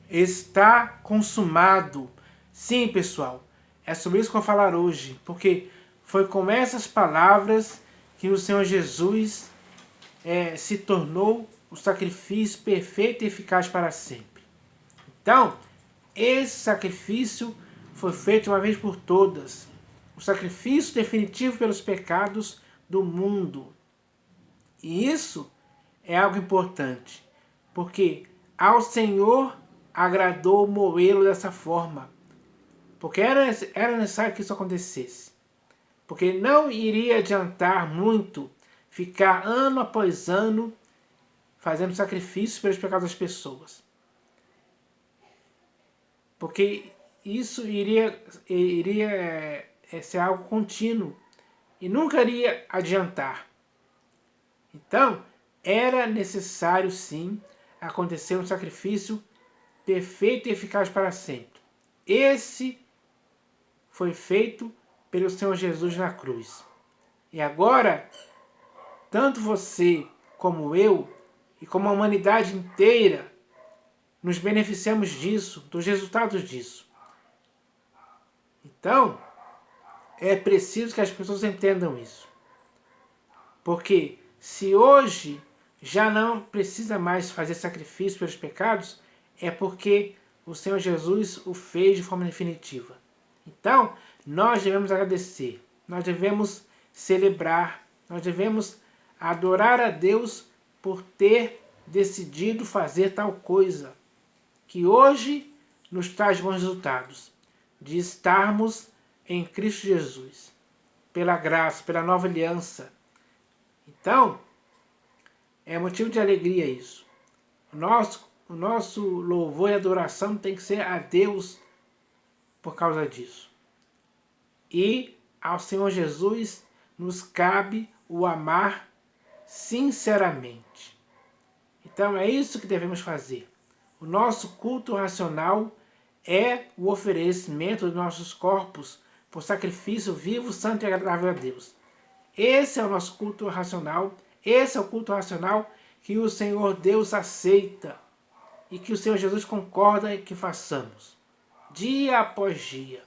Está consumado. Sim, pessoal, é sobre isso que eu vou falar hoje, porque foi com essas palavras que o Senhor Jesus se tornou o sacrifício perfeito e eficaz para sempre. Então, esse sacrifício foi feito uma vez por todas. O sacrifício definitivo pelos pecados do mundo. E isso é algo importante, porque ao Senhor agradou moê-lo dessa forma, porque era necessário que isso acontecesse, porque não iria adiantar muito ficar ano após ano fazendo sacrifícios pelos pecados das pessoas, porque isso iria ser algo contínuo e nunca iria adiantar. Então, era necessário sim acontecer um sacrifício perfeito e eficaz para sempre. Esse foi feito pelo Senhor Jesus na cruz. E agora, tanto você como eu e como a humanidade inteira nos beneficiamos disso, dos resultados disso. Então, é preciso que as pessoas entendam isso. Porque se hoje já não precisa mais fazer sacrifício pelos pecados, é porque o Senhor Jesus o fez de forma definitiva. Então, nós devemos agradecer, nós devemos celebrar, nós devemos adorar a Deus por ter decidido fazer tal coisa, que hoje nos traz bons resultados, de estarmos em Cristo Jesus, pela graça, pela nova aliança. Então, é motivo de alegria isso. O nosso louvor e adoração tem que ser a Deus por causa disso. E ao Senhor Jesus nos cabe o amar sinceramente. Então é isso que devemos fazer. O nosso culto racional é o oferecimento dos nossos corpos por sacrifício vivo, santo e agradável a Deus. Esse é o nosso culto racional. Esse é o culto racional que o Senhor Deus aceita e que o Senhor Jesus concorda que façamos, dia após dia.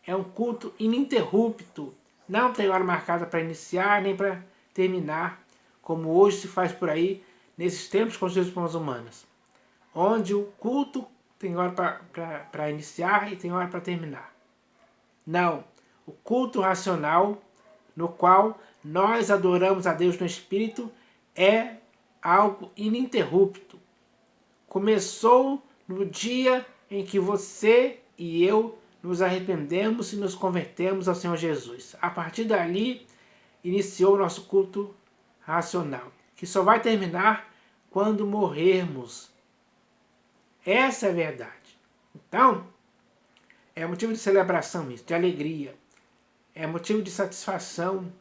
É um culto ininterrupto, não tem hora marcada para iniciar nem para terminar, como hoje se faz por aí, nesses tempos construídos por nós humanas, onde o culto tem hora para iniciar e tem hora para terminar. Não, o culto racional, no qual nós adoramos a Deus no Espírito, é algo ininterrupto. Começou no dia em que você e eu nos arrependemos e nos convertemos ao Senhor Jesus. A partir dali, iniciou o nosso culto racional, que só vai terminar quando morrermos. Essa é a verdade. Então, é motivo de celebração isso, de alegria. É motivo de satisfação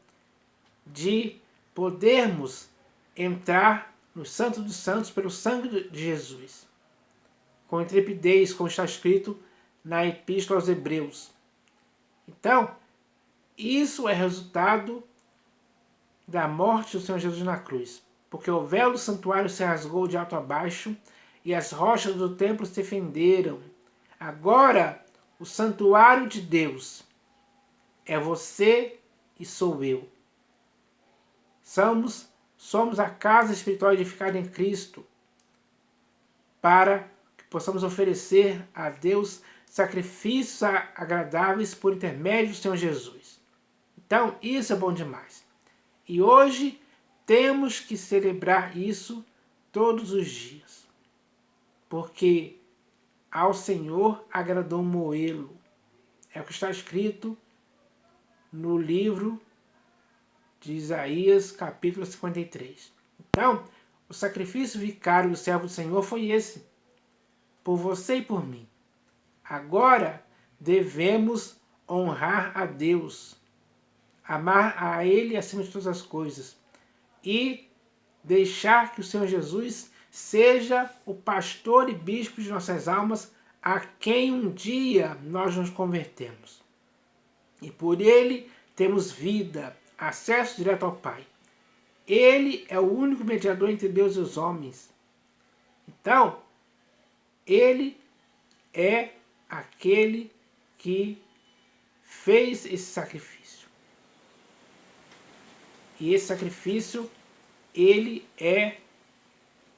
de podermos entrar no Santo dos Santos pelo sangue de Jesus, com intrepidez, como está escrito na Epístola aos Hebreus. Então, isso é resultado da morte do Senhor Jesus na cruz, porque o véu do santuário se rasgou de alto a baixo e as rochas do templo se fenderam. Agora, o santuário de Deus é você e sou eu. Somos a casa espiritual edificada em Cristo, para que possamos oferecer a Deus sacrifícios agradáveis por intermédio do Senhor Jesus. Então, isso é bom demais. E hoje temos que celebrar isso todos os dias, porque ao Senhor agradou moê-lo. É o que está escrito no livro de Isaías, capítulo 53. Então, o sacrifício vicário do servo do Senhor foi esse, por você e por mim. Agora devemos honrar a Deus, amar a Ele acima de todas as coisas e deixar que o Senhor Jesus seja o pastor e bispo de nossas almas, a quem um dia nós nos convertemos. E por Ele temos vida, acesso direto ao Pai. Ele é o único mediador entre Deus e os homens. Então, Ele é aquele que fez esse sacrifício. E esse sacrifício, ele é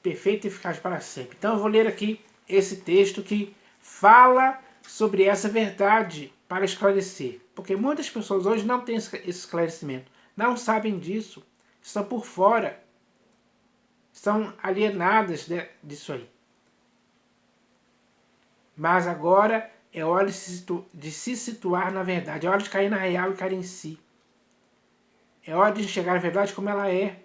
perfeito e eficaz para sempre. Então eu vou ler aqui esse texto que fala sobre essa verdade para esclarecer. Porque muitas pessoas hoje não têm esse esclarecimento, não sabem disso, estão por fora, estão alienadas disso aí. Mas agora é hora de se situar na verdade, é hora de cair na real e cair em si. É hora de enxergar a verdade como ela é.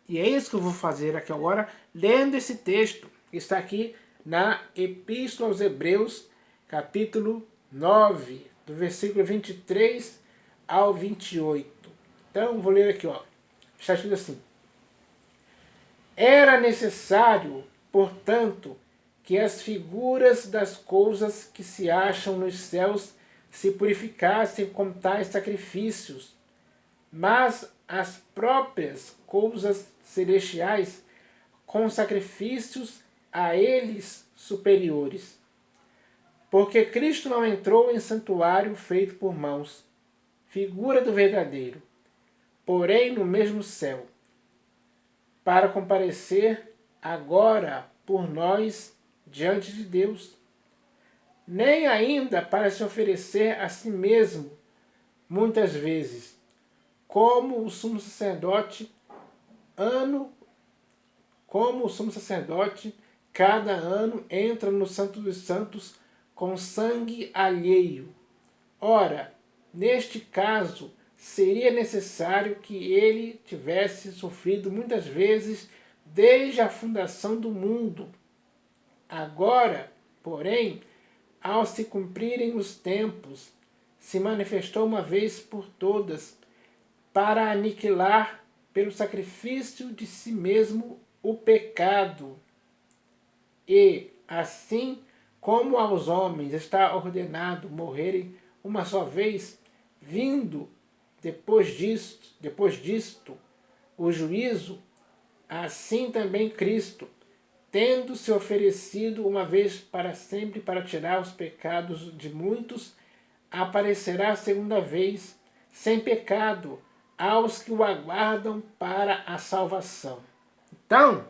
E é isso que eu vou fazer aqui agora, lendo esse texto que está aqui na Epístola aos Hebreus, capítulo 9, do versículo 23 ao 28. Então, vou ler aqui, ó. Está escrito assim: Era necessário, portanto, que as figuras das coisas que se acham nos céus se purificassem com tais sacrifícios, mas as próprias coisas celestiais com sacrifícios a eles superiores. Porque Cristo não entrou em santuário feito por mãos, figura do verdadeiro, porém no mesmo céu, para comparecer agora por nós diante de Deus, nem ainda para se oferecer a si mesmo muitas vezes, como o sumo sacerdote cada ano entra no Santo dos Santos com sangue alheio. Ora, neste caso, seria necessário que ele tivesse sofrido muitas vezes desde a fundação do mundo. Agora, porém, ao se cumprirem os tempos, se manifestou uma vez por todas, para aniquilar pelo sacrifício de si mesmo o pecado. E, assim como aos homens está ordenado morrerem uma só vez, vindo depois disto o juízo, assim também Cristo, tendo se oferecido uma vez para sempre para tirar os pecados de muitos, aparecerá a segunda vez, sem pecado, aos que o aguardam para a salvação. Então,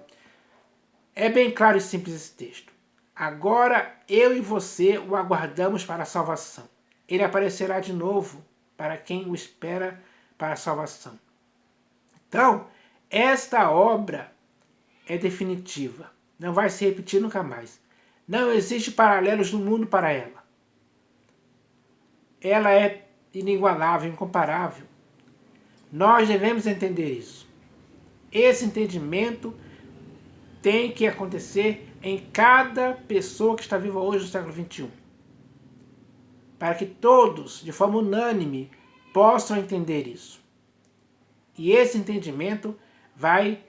é bem claro e simples esse texto. Agora eu e você o aguardamos para a salvação. Ele aparecerá de novo para quem o espera para a salvação. Então, esta obra é definitiva. Não vai se repetir nunca mais. Não existe paralelos no mundo para ela. Ela é inigualável, incomparável. Nós devemos entender isso. Esse entendimento tem que acontecer em cada pessoa que está viva hoje no século XXI. Para que todos, de forma unânime, possam entender isso. E esse entendimento vai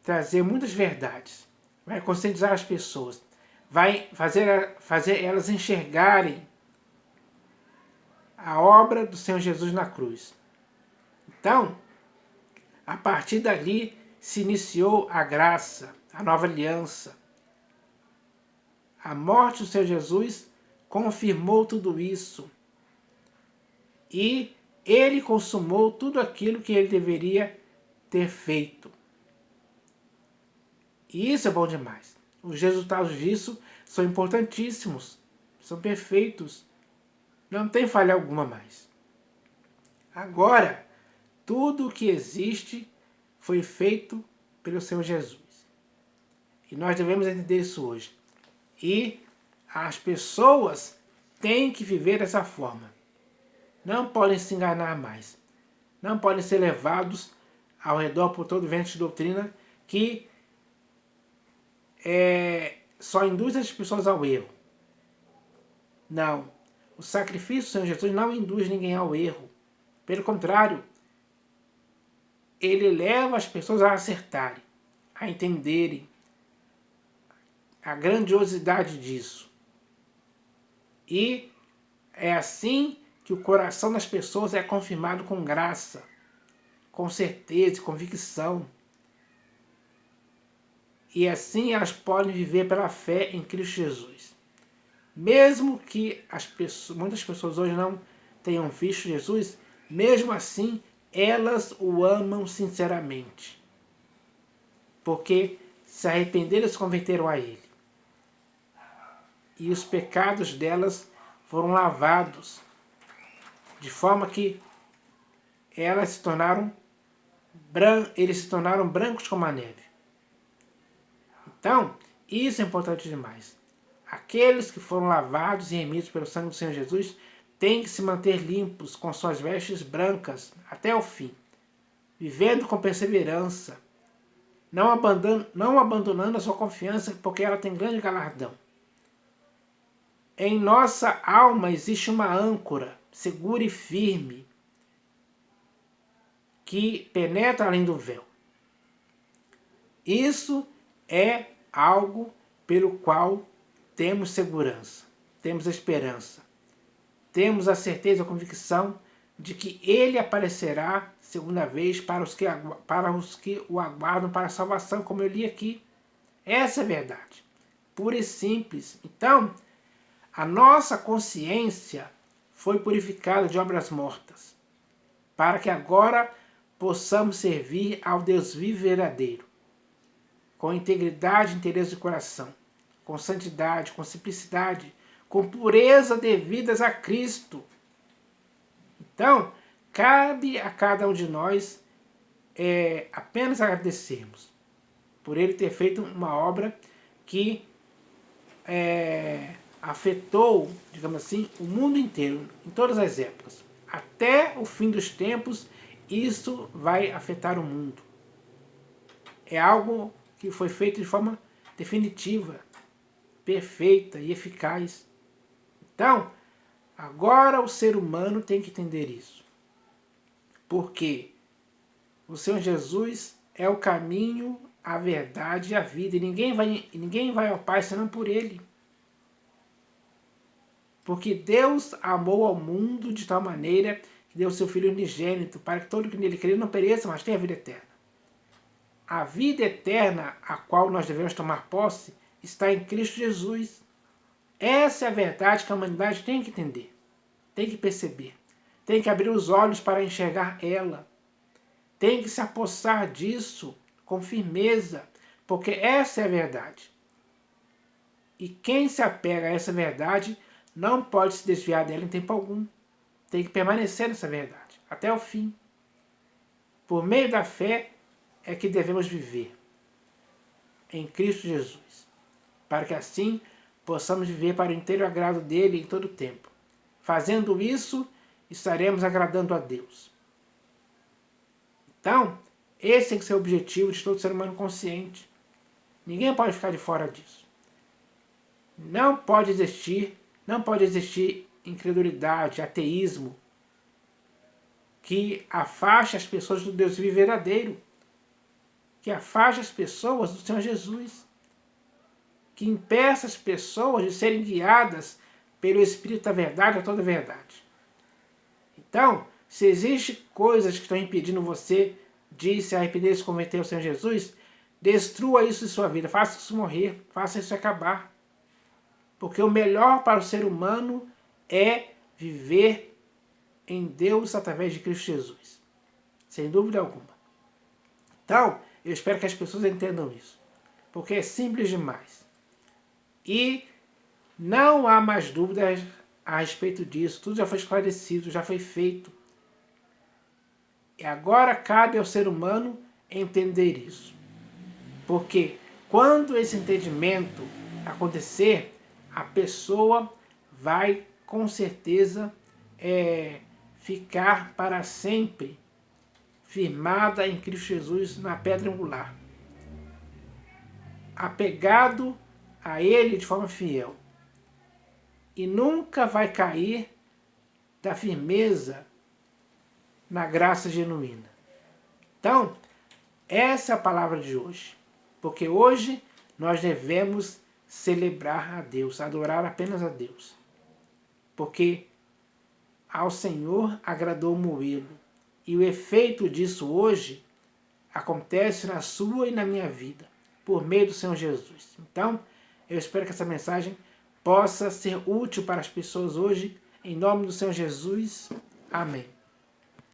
trazer muitas verdades. Vai conscientizar as pessoas. Vai fazer elas enxergarem a obra do Senhor Jesus na cruz. Então, a partir dali se iniciou a graça, a nova aliança. A morte do Senhor Jesus confirmou tudo isso. E ele consumou tudo aquilo que ele deveria ter feito. E isso é bom demais. Os resultados disso são importantíssimos, são perfeitos. Não tem falha alguma mais. Agora, tudo o que existe foi feito pelo Senhor Jesus. E nós devemos entender isso hoje. E as pessoas têm que viver dessa forma. Não podem se enganar mais. Não podem ser levados ao redor por todo vento de doutrina que só induz as pessoas ao erro. Não. O sacrifício do Senhor Jesus não induz ninguém ao erro. Pelo contrário, ele leva as pessoas a acertarem, a entenderem a grandiosidade disso. E é assim que o coração das pessoas é confirmado com graça, com certeza e convicção. E assim elas podem viver pela fé em Cristo Jesus. Mesmo que muitas pessoas hoje não tenham visto Jesus, mesmo assim, elas o amam sinceramente. Porque se arrependeram e se converteram a Ele. E os pecados delas foram lavados, de forma que eles se tornaram brancos como a neve. Então, isso é importante demais. Aqueles que foram lavados e remidos pelo sangue do Senhor Jesus têm que se manter limpos com suas vestes brancas até o fim, vivendo com perseverança, não abandonando a sua confiança, porque ela tem grande galardão. Em nossa alma existe uma âncora segura e firme que penetra além do véu. Isso é algo pelo qual temos segurança, temos esperança, temos a certeza, a convicção de que Ele aparecerá segunda vez para os que o aguardam para a salvação, como eu li aqui. Essa é a verdade, pura e simples. Então, a nossa consciência foi purificada de obras mortas, para que agora possamos servir ao Deus vivo e verdadeiro, com integridade e interesse de coração, com santidade, com simplicidade, com pureza devidas a Cristo. Então, cabe a cada um de nós apenas agradecermos por Ele ter feito uma obra que afetou, digamos assim, o mundo inteiro, em todas as épocas. Até o fim dos tempos, isso vai afetar o mundo. É algo que foi feito de forma definitiva, perfeita e eficaz. Então, agora o ser humano tem que entender isso. Porque o Senhor Jesus é o caminho, a verdade e a vida. E ninguém vai ao Pai senão por Ele. Porque Deus amou ao mundo de tal maneira que deu o seu Filho unigênito para que todo que nele crê não pereça, mas tenha a vida eterna. A vida eterna a qual nós devemos tomar posse está em Cristo Jesus. Essa é a verdade que a humanidade tem que entender, tem que perceber, tem que abrir os olhos para enxergar ela, tem que se apossar disso com firmeza, porque essa é a verdade. E quem se apega a essa verdade não pode se desviar dela em tempo algum. Tem que permanecer nessa verdade, até o fim. Por meio da fé é que devemos viver em Cristo Jesus, para que assim possamos viver para o inteiro agrado dele em todo o tempo. Fazendo isso, estaremos agradando a Deus. Então, esse tem que ser o objetivo de todo ser humano consciente. Ninguém pode ficar de fora disso. Não pode existir incredulidade, ateísmo, que afaste as pessoas do Deus vivo e verdadeiro, que afaste as pessoas do Senhor Jesus, que impeça as pessoas de serem guiadas pelo Espírito da verdade a toda a verdade. Então, se existem coisas que estão impedindo você de se arrepender e se converter ao Senhor Jesus, destrua isso em sua vida, faça isso morrer, faça isso acabar. Porque o melhor para o ser humano é viver em Deus através de Cristo Jesus. Sem dúvida alguma. Então, eu espero que as pessoas entendam isso. Porque é simples demais. E não há mais dúvidas a respeito disso. Tudo já foi esclarecido, já foi feito. E agora cabe ao ser humano entender isso. Porque quando esse entendimento acontecer, a pessoa vai com certeza ficar para sempre firmada em Cristo Jesus na pedra angular, apegado a Ele de forma fiel, e nunca vai cair da firmeza na graça genuína. Então, essa é a palavra de hoje, porque hoje nós devemos celebrar a Deus, adorar apenas a Deus, porque ao Senhor agradou moê-lo, e o efeito disso hoje acontece na sua e na minha vida, por meio do Senhor Jesus. Então, eu espero que essa mensagem possa ser útil para as pessoas hoje. Em nome do Senhor Jesus. Amém.